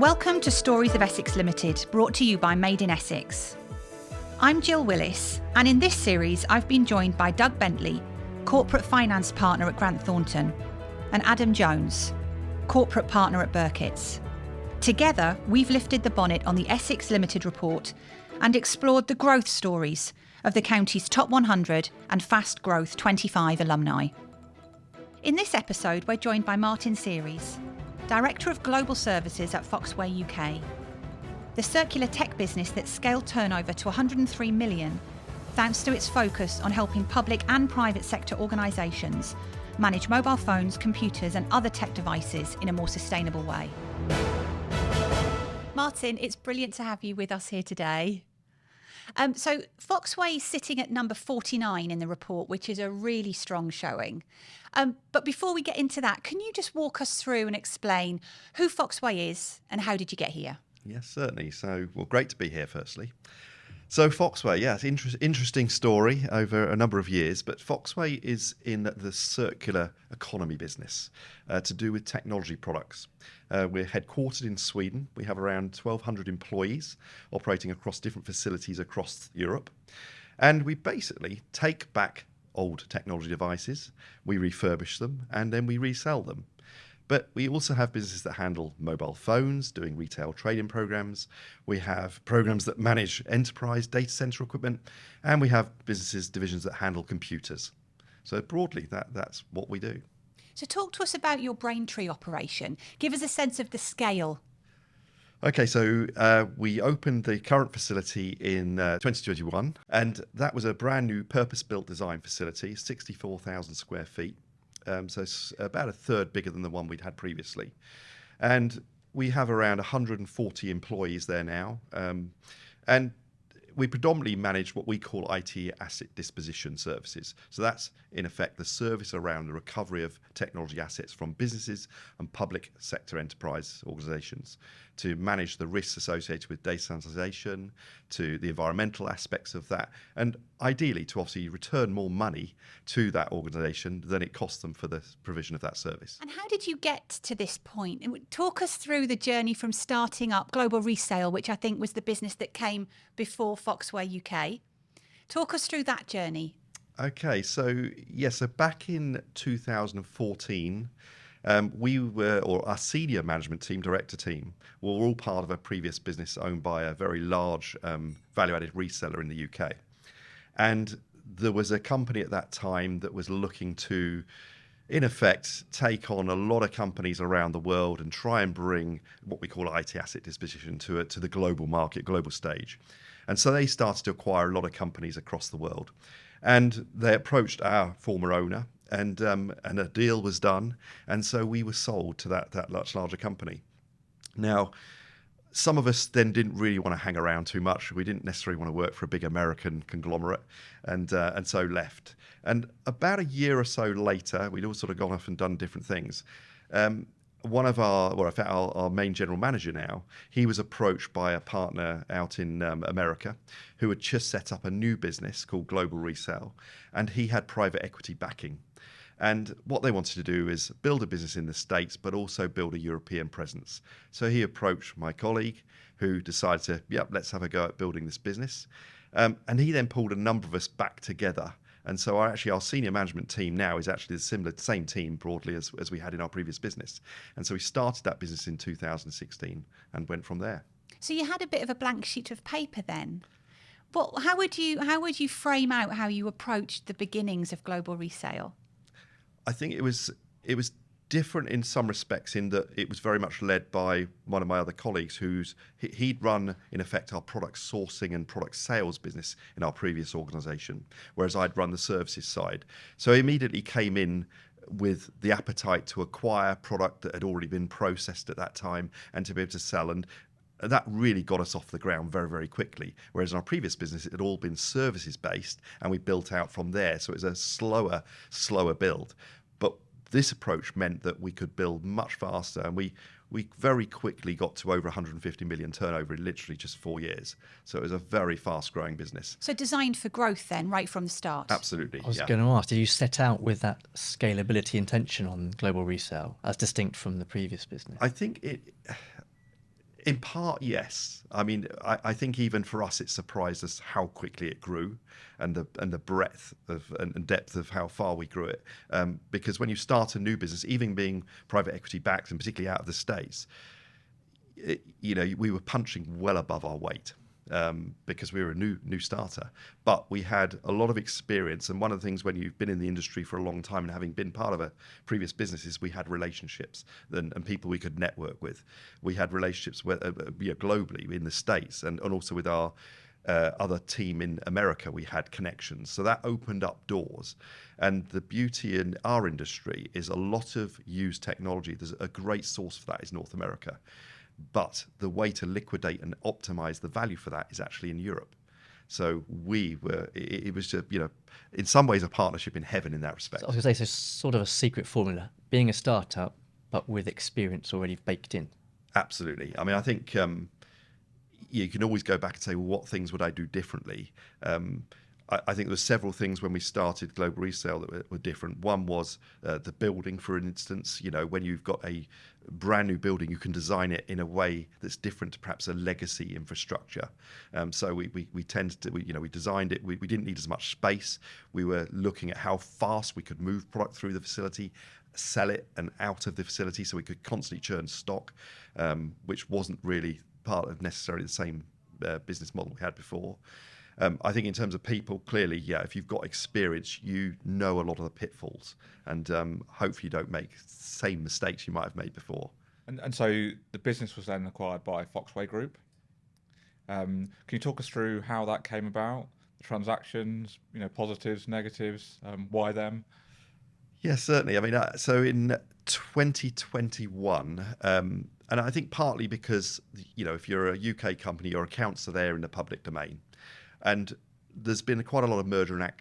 Welcome to Stories of Essex Limited, brought to you by Made in Essex. I'm Jill Willis, and in this series I've been joined by Doug Bentley, Corporate Finance Partner at Grant Thornton, and Adam Jones, Corporate Partner at Birketts. Together, we've lifted the bonnet on the Essex Limited report and explored the growth stories of the county's top 100 and fast growth 25 alumni. In this episode, we're joined by Martin Series, Director of Global Services at Foxway UK, the circular tech business that scaled turnover to 103 million thanks to its focus on helping public and private sector organisations manage mobile phones, computers and other tech devices in a more sustainable way. Martin, it's brilliant to have you with us here today. So Foxway is sitting at number 49 in the report, which is a really strong showing. But before we get into that, can you just walk us through and explain who Foxway is and how did you get here? Yes, certainly. So, great to be here, firstly. So Foxway, it's an interesting story over a number of years, but Foxway is in the circular economy business to do with technology products. We're headquartered in Sweden. We have around 1,200 employees operating across different facilities across Europe. And we basically take back old technology devices, we refurbish them, and then we resell them. But we also have businesses that handle mobile phones, doing retail trade-in programs. We have programs that manage enterprise data center equipment, and we have divisions that handle computers. So broadly, that's what we do. So talk to us about your Braintree operation. Give us a sense of the scale. Okay, so we opened the current facility in 2021, and that was a brand new purpose-built design facility, 64,000 square feet. So it's about a third bigger than the one we'd had previously. And we have around 140 employees there now. And we predominantly manage what we call IT asset disposition services. So that's, in effect, the service around the recovery of technology assets from businesses and public sector enterprise organisations to manage the risks associated with data sanitisation, to the environmental aspects of that, and ideally to obviously return more money to that organisation than it costs them for the provision of that service. And how did you get to this point? Talk us through the journey from starting up Global Resale, which I think was the business that came before Foxway UK. Talk us through that journey. Okay, so back in 2014, our senior management team, director team, were all part of a previous business owned by a very large value-added reseller in the UK. And there was a company at that time that was looking to, in effect, take on a lot of companies around the world and try and bring what we call IT asset disposition to the global market, global stage. And so they started to acquire a lot of companies across the world. And they approached our former owner, and a deal was done, and so we were sold to that much larger company. Now, some of us then didn't really want to hang around too much. We didn't necessarily want to work for a big American conglomerate, and so left. And about a year or so later, we'd all sort of gone off and done different things. One of our main general manager now, he was approached by a partner out in America who had just set up a new business called Global Resale, and he had private equity backing. And what they wanted to do is build a business in the States, but also build a European presence. So he approached my colleague, who decided to, let's have a go at building this business. And he then pulled a number of us back together. And so our senior management team now is actually the same team broadly as we had in our previous business. And so we started that business in 2016 and went from there. So you had a bit of a blank sheet of paper then. How would you frame out how you approached the beginnings of Global Resale? I think it was different in some respects in that it was very much led by one of my other colleagues he'd run, in effect, our product sourcing and product sales business in our previous organisation, whereas I'd run the services side. So he immediately came in with the appetite to acquire product that had already been processed at that time and to be able to sell. And that really got us off the ground very, very quickly. Whereas in our previous business, it had all been services based and we built out from there. So it was a slower build. But this approach meant that we could build much faster, and we very quickly got to over 150 million turnover in literally just 4 years. So it was a very fast growing business. So designed for growth then, right from the start? Absolutely. I was going to ask, did you set out with that scalability intention on Global Resale as distinct from the previous business? I think In part, yes. I mean, I think even for us, it surprised us how quickly it grew, and the breadth of and depth of how far we grew it. Because when you start a new business, even being private equity backed, and particularly out of the States, we were punching well above our weight. Because we were a new starter, but we had a lot of experience. And one of the things when you've been in the industry for a long time and having been part of a previous business is we had relationships and people we could network with. We had relationships with, globally in the States and also with our other team in America. We had connections, so that opened up doors. And the beauty in our industry is a lot of used technology. There's a great source for that is North America. But the way to liquidate and optimize the value for that is actually in Europe. So it was just, in some ways a partnership in heaven in that respect. So I was going to say, so sort of a secret formula, being a startup, but with experience already baked in. Absolutely. I mean, I think you can always go back and say, well, what things would I do differently? I think there were several things when we started Global Resale that were different. One was the building, for instance. When you've got a brand new building, you can design it in a way that's different to perhaps a legacy infrastructure. So we tended to, we designed it. We didn't need as much space. We were looking at how fast we could move product through the facility, sell it and out of the facility, so we could constantly churn stock, which wasn't really part of necessarily the same business model we had before. I think in terms of people, clearly, if you've got experience, you know a lot of the pitfalls, and hopefully you don't make the same mistakes you might have made before. And so the business was then acquired by Foxway Group. Can you talk us through how that came about, the transactions, positives, negatives, why them? Yeah, certainly. I mean, so in 2021, and I think partly because, if you're a UK company, your accounts are there in the public domain. And there's been quite a lot of merger and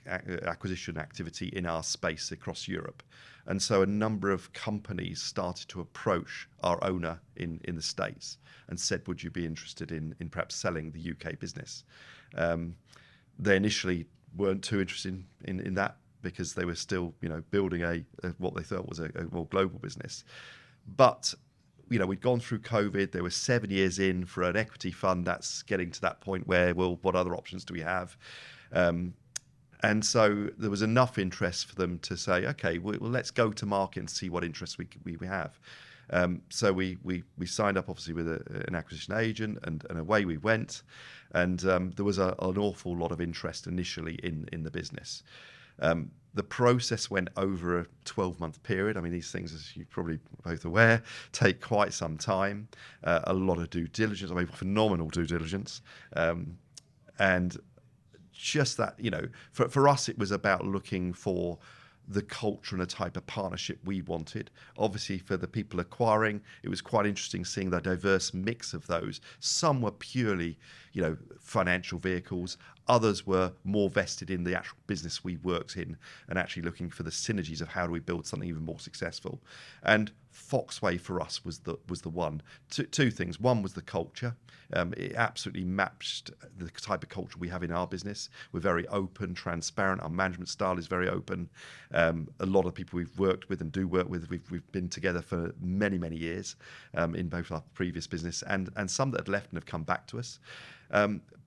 acquisition activity in our space across Europe. And so a number of companies started to approach our owner in the States and said, would you be interested in perhaps selling the UK business? They initially weren't too interested in that because they were still, building what they thought was a more global business. But we'd gone through COVID. There were 7 years in for an equity fund that's getting to that point where, well, what other options do we have? And so there was enough interest for them to say, okay, well, let's go to market and see what interest we have. So we signed up, obviously, with an acquisition agent, and away we went. And there was an awful lot of interest initially in the business. The process went over a 12-month period. I mean, these things, as you're probably both aware, take quite some time, a lot of due diligence, I mean, phenomenal due diligence. And just that, for us, it was about looking for the culture and the type of partnership we wanted. Obviously, for the people acquiring, it was quite interesting seeing the diverse mix of those. Some were purely, financial vehicles. Others were more vested in the actual business we worked in and actually looking for the synergies of how do we build something even more successful. And Foxway for us was the one. Two things. One was the culture. It absolutely matched the type of culture we have in our business. We're very open, transparent. Our management style is very open. A lot of people we've worked with and do work with, we've been together for many, many years in both our previous business and some that had left and have come back to us.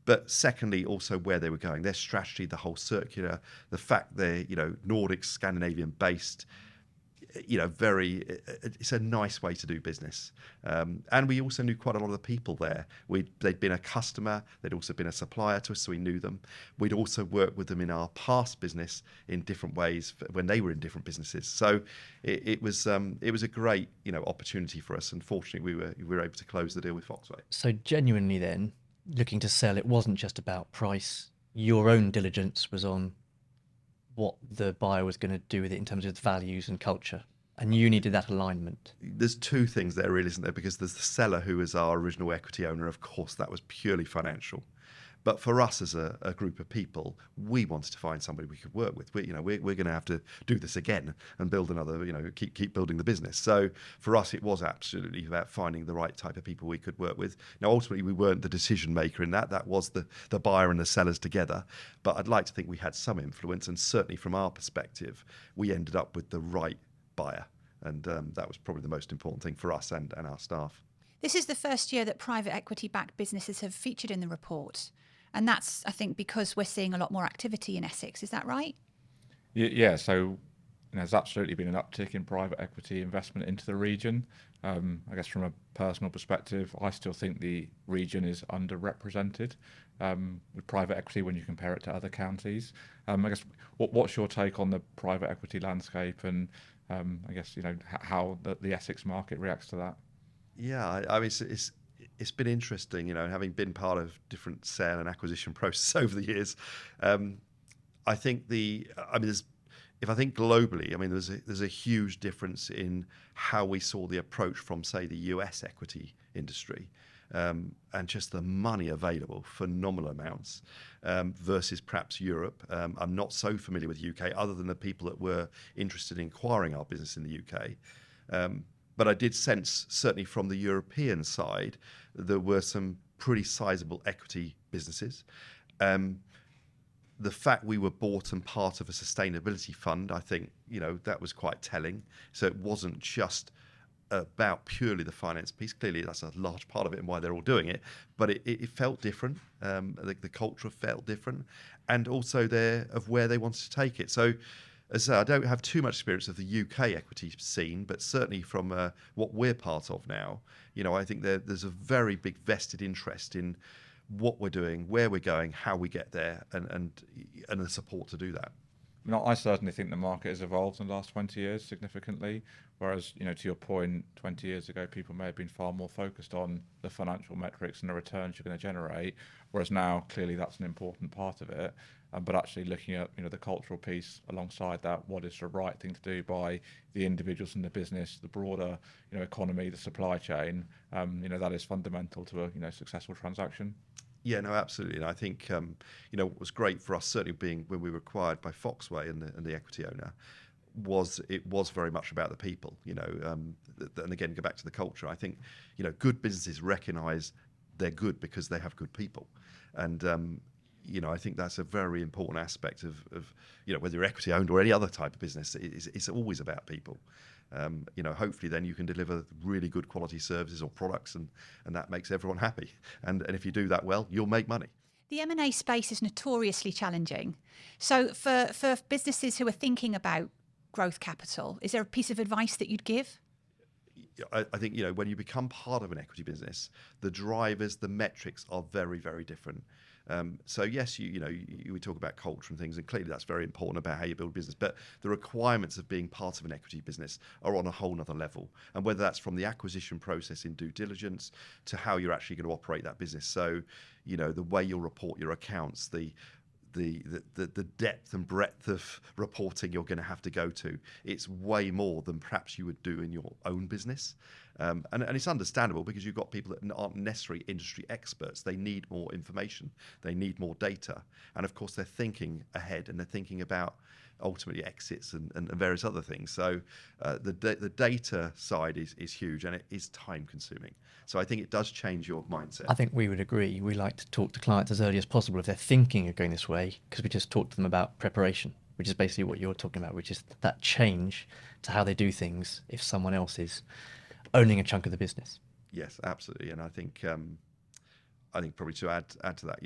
But secondly, also where they were going, their strategy, the whole circular, the fact they're, Nordic, Scandinavian based, it's a nice way to do business. And we also knew quite a lot of the people there. They'd been a customer, they'd also been a supplier to us, so we knew them. We'd also worked with them in our past business in different ways when they were in different businesses. So it was a great, opportunity for us. And fortunately, we were able to close the deal with Foxway. So genuinely then, looking to sell, it wasn't just about price. Your own diligence was on what the buyer was going to do with it in terms of values and culture, and you needed that alignment. There's two things there, really, isn't there? Because there's the seller, who is our original equity owner. Of course, that was purely financial. But for us as a group of people, we wanted to find somebody we could work with. We're going to have to do this again and build another, keep building the business. So for us, it was absolutely about finding the right type of people we could work with. Now, ultimately, we weren't the decision maker in that. That was the buyer and the sellers together. But I'd like to think we had some influence. And certainly from our perspective, we ended up with the right buyer. And that was probably the most important thing for us and our staff. This is the first year that private equity-backed businesses have featured in the report. And that's, I think, because we're seeing a lot more activity in Essex. Is that right? Yeah, so there's absolutely been an uptick in private equity investment into the region. I guess from a personal perspective, I still think the region is underrepresented with private equity when you compare it to other counties. I guess what's your take on the private equity landscape, and I guess how the Essex market reacts to that? Yeah, I mean, it's been interesting, having been part of different sale and acquisition processes over the years. I think if I think globally, I mean, there's a huge difference in how we saw the approach from, say, the US equity industry, and just the money available, phenomenal amounts, versus perhaps Europe. I'm not so familiar with UK, other than the people that were interested in acquiring our business in the UK. But I did sense, certainly from the European side, there were some pretty sizable equity businesses. The fact we were bought and part of a sustainability fund, I think, that was quite telling. So it wasn't just about purely the finance piece. Clearly, that's a large part of it and why they're all doing it. But it felt different. The culture felt different. And also of where they wanted to take it. So, as I say, I don't have too much experience of the UK equity scene, but certainly from what we're part of now, I think there's a very big vested interest in what we're doing, where we're going, how we get there, and the support to do that. I certainly think the market has evolved in the last 20 years significantly, whereas, to your point, 20 years ago, people may have been far more focused on the financial metrics and the returns you're going to generate, whereas now, clearly, that's an important part of it. But actually looking at, the cultural piece alongside that, what is the right thing to do by the individuals in the business, the broader, economy, the supply chain, that is fundamental to a, successful transaction. Yeah, no, absolutely. And I think, what was great for us, certainly being when we were acquired by Foxway and the equity owner, was very much about the people, and again, go back to the culture. I think, good businesses recognise they're good because they have good people. And, I think that's a very important aspect of whether you're equity owned or any other type of business, it's always about people. Hopefully then you can deliver really good quality services or products, and that makes everyone happy. And if you do that well, you'll make money. The M&A space is notoriously challenging. So for businesses who are thinking about growth capital, is there a piece of advice that you'd give? I think, when you become part of an equity business, the drivers, the metrics are very, very different. So yes, we talk about culture and things, and clearly that's very important about how you build business. But the requirements of being part of an equity business are on a whole nother level. And whether that's from the acquisition process in due diligence to how you're actually going to operate that business. So, the way you'll report your accounts, the depth and breadth of reporting you're going to have to go to, it's way more than perhaps you would do in your own business. And it's understandable because you've got people that aren't necessarily industry experts. They need more information. They need more data. And of course, they're thinking ahead, and they're thinking about ultimately exits and various other things. So the data side is huge, and it is time consuming. So I think it does change your mindset. I think we would agree. We like to talk to clients as early as possible if they're thinking of going this way, because we just talk to them about preparation, which is basically what you're talking about, which is that change to how they do things if someone else is owning a chunk of the business. Yes, absolutely. And I think probably to add to that,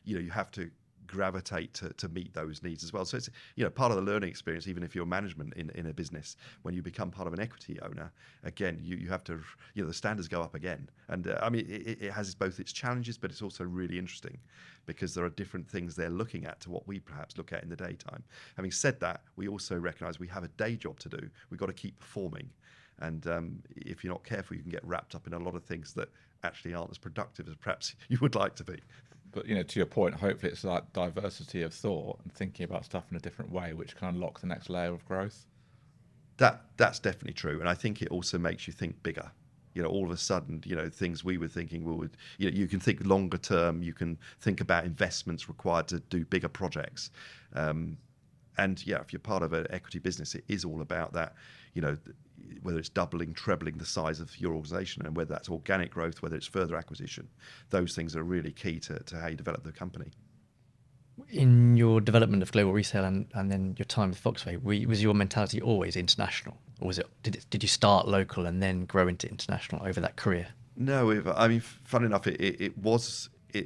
you have to gravitate to meet those needs as well. So it's part of the learning experience, even if you're management in a business, when you become part of an equity owner, again, you have to, the standards go up again. And it has both its challenges, but it's also really interesting because there are different things they're looking at to what we perhaps look at in the daytime. Having said that, we also recognise we have a day job to do. We've got to keep performing. And if you're not careful, you can get wrapped up in a lot of things that actually aren't as productive as perhaps you would like to be. But to your point, hopefully it's that diversity of thought and thinking about stuff in a different way, which can unlock the next layer of growth. That's definitely true, and I think it also makes you think bigger. All of a sudden, things we were thinking you can think longer term. You can think about investments required to do bigger projects. And yeah, if you're part of an equity business, it is all about that. Whether it's doubling, trebling the size of your organisation, and whether that's organic growth, whether it's further acquisition, those things are really key to how you develop the company. In your development of Global Resale and then your time with Foxway, was your mentality always international? or did you start local and then grow into international over that career? No, I mean, fun enough, it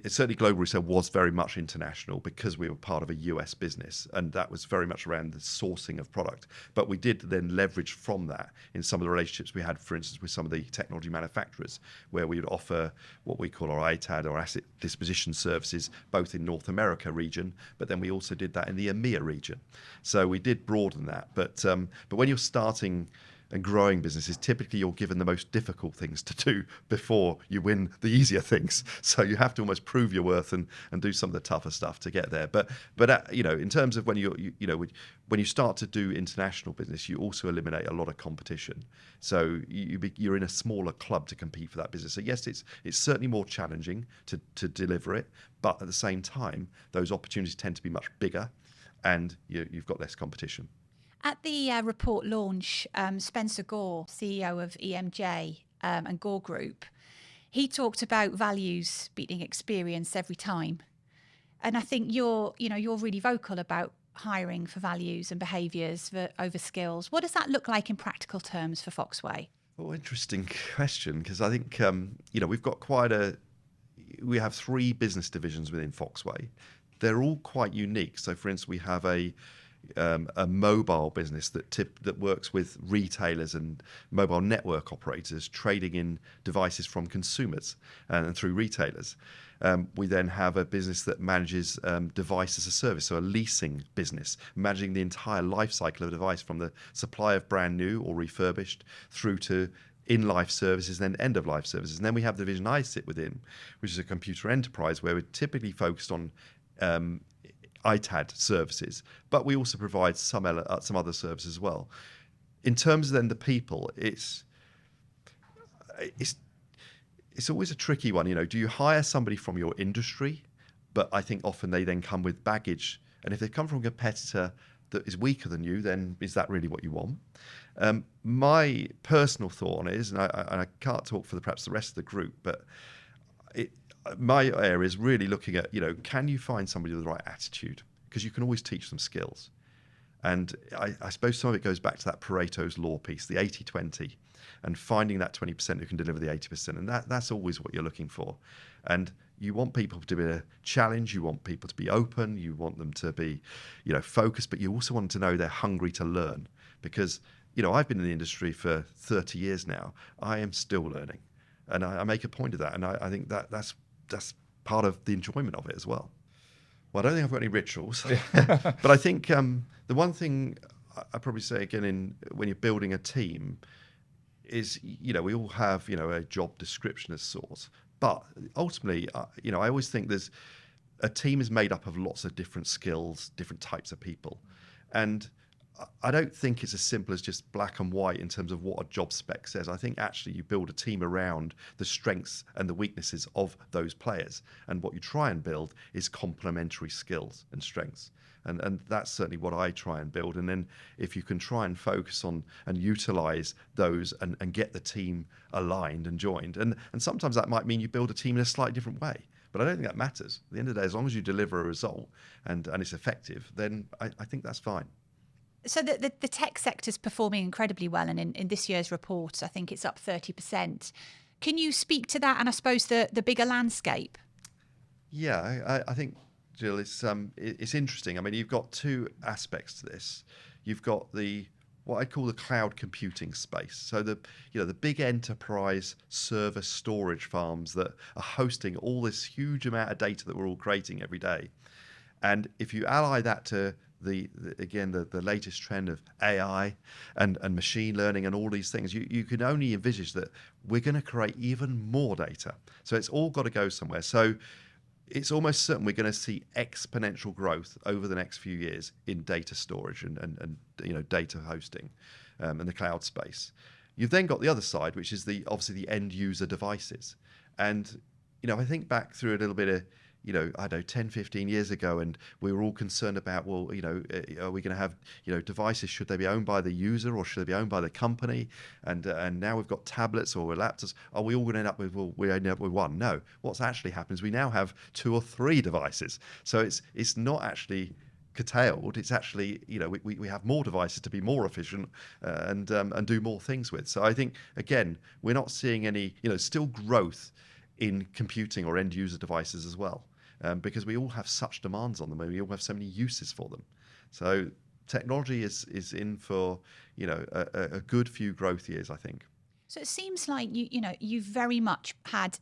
certainly Global Resale was very much international because we were part of a US business, and that was very much around the sourcing of product. But we did then leverage from that in some of the relationships we had, for instance, with some of the technology manufacturers, where we would offer what we call our ITAD or asset disposition services, both in North America region, but then we also did that in the EMEA region. So we did broaden that. But when you're starting and growing businesses, typically you're given the most difficult things to do before you win the easier things. So you have to almost prove your worth and do some of the tougher stuff to get there. But in terms of when when you start to do international business, you also eliminate a lot of competition. So you're in a smaller club to compete for that business. So yes, it's certainly more challenging to deliver it, but at the same time, those opportunities tend to be much bigger, and you've got less competition. At the report launch, Spencer Gore, CEO of EMJ and Gore Group, he talked about values beating experience every time. And I think you're really vocal about hiring for values and behaviours over skills. What does that look like in practical terms for Foxway? Oh, interesting question, because I think we've got we have 3 business divisions within Foxway. They're all quite unique. So, for instance, we have a mobile business that works with retailers and mobile network operators trading in devices from consumers and through retailers. We then have a business that manages device as a service, so a leasing business, managing the entire life cycle of a device from the supply of brand new or refurbished through to in-life services, then end-of-life services. And then we have the division I sit within, which is a computer enterprise, where we're typically focused on ITAD services, but we also provide some other services as well. In terms of then the people, it's always a tricky one. Do you hire somebody from your industry? But I think often they then come with baggage, and if they come from a competitor that is weaker than you, then is that really what you want? My personal thought on it is, and I can't talk for perhaps the rest of the group, but my area is really looking at, can you find somebody with the right attitude? Because you can always teach them skills. And I suppose some of it goes back to that Pareto's law piece, the 80-20, and finding that 20% who can deliver the 80%. And that's always what you're looking for. And you want people to be a challenge, you want people to be open, you want them to be, focused, but you also want to know they're hungry to learn. Because, I've been in the industry for 30 years now. I am still learning. And I make a point of that. And I think that's part of the enjoyment of it as well. Well, I don't think I've got any rituals, but I think the one thing I probably say again when you're building a team is, we all have, a job description of sorts, but ultimately, I always think a team is made up of lots of different skills, different types of people. And I don't think it's as simple as just black and white in terms of what a job spec says. I think actually you build a team around the strengths and the weaknesses of those players. And what you try and build is complementary skills and strengths. And that's certainly what I try and build. And then if you can try and focus on and utilize those and get the team aligned and joined. And sometimes that might mean you build a team in a slightly different way. But I don't think that matters. At the end of the day, as long as you deliver a result and it's effective, then I think that's fine. So the tech sector's performing incredibly well, and in this year's report, I think it's up 30%. Can you speak to that and I suppose the bigger landscape? Yeah, I think, Jill, it's interesting. I mean, you've got 2 aspects to this. You've got what I call the cloud computing space. So the big enterprise server storage farms that are hosting all this huge amount of data that we're all creating every day. And if you ally that to the latest trend of AI and machine learning and all these things, you can only envisage that we're going to create even more data. So it's all got to go somewhere. So it's almost certain we're going to see exponential growth over the next few years in data storage and data hosting and the cloud space. You've then got the other side, which is obviously the end user devices. And I think back through a little bit of I don't know, 10, 15 years ago, and we were all concerned about, are we going to have, devices, should they be owned by the user or should they be owned by the company? And now we've got tablets or laptops. Are we all going to end up with, we end up with one? No. What's actually happened is we now have 2 or 3 devices. So it's not actually curtailed. It's actually, we have more devices to be more efficient and do more things with. So I think, again, we're not seeing any, still growth in computing or end user devices as well, because we all have such demands on them and we all have so many uses for them. So technology is in for, a good few growth years, I think. So it seems like you've very much had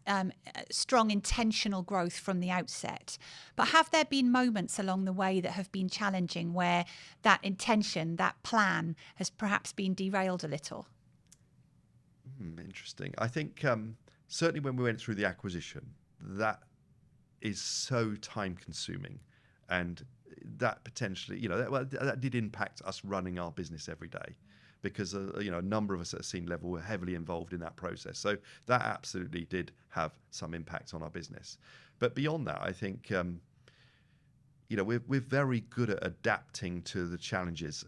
strong intentional growth from the outset. But have there been moments along the way that have been challenging where that intention, that plan, has perhaps been derailed a little? Interesting. I think certainly when we went through the acquisition, that is so time consuming, and that potentially, that did impact us running our business every day, because a number of us at a senior level were heavily involved in that process. So that absolutely did have some impact on our business. But beyond that, I think we're very good at adapting to the challenges.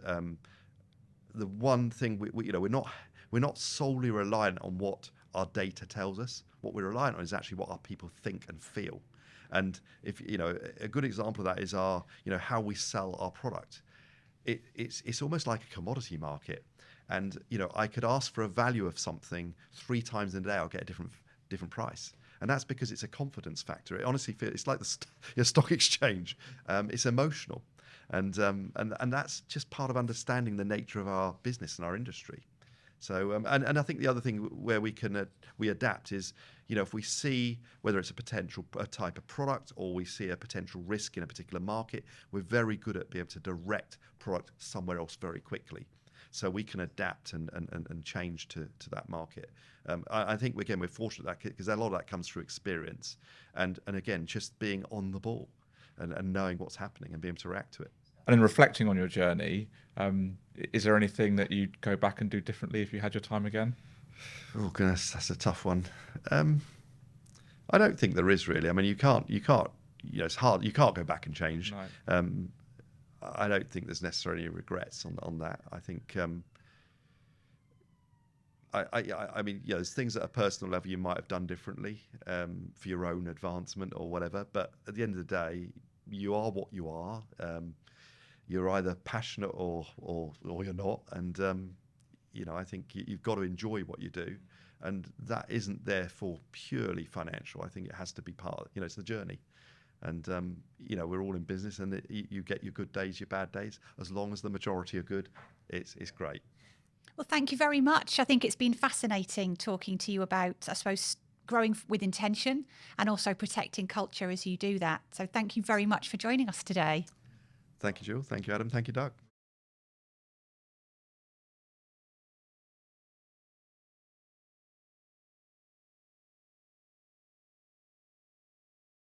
The one thing we're not solely reliant on what our data tells us. What we're reliant on is actually what our people think and feel. And if a good example of that is how we sell our product. It's almost like a commodity market. And I could ask for a value of something 3 times in a day, I'll get a different price, and that's because it's a confidence factor. It honestly feels it's like the stock exchange. It's emotional, and that's just part of understanding the nature of our business and our industry. So and I think the other thing where we adapt is if we see whether it's a type of product or we see a potential risk in a particular market, we're very good at being able to direct product somewhere else very quickly. So we can adapt and change to that market. I think, again, we're fortunate that because a lot of that comes through experience and again, just being on the ball and knowing what's happening and being able to react to it. And in reflecting on your journey, is there anything that you'd go back and do differently if you had your time again? Oh goodness, that's a tough one. I don't think there is really. I mean, you can't. It's hard. You can't go back and change. No. I don't think there's necessarily regrets on that. I think, I mean, there's things at a personal level you might have done differently for your own advancement or whatever. But at the end of the day, you are what you are. You're either passionate or you're not. And, I think you've got to enjoy what you do. And that isn't therefore purely financial. I think it has to be part, it's the journey. And, we're all in business, and you get your good days, your bad days. As long as the majority are good, it's great. Well, thank you very much. I think it's been fascinating talking to you about, I suppose, growing with intention and also protecting culture as you do that. So thank you very much for joining us today. Thank you, Jill. Thank you, Adam. Thank you, Doug.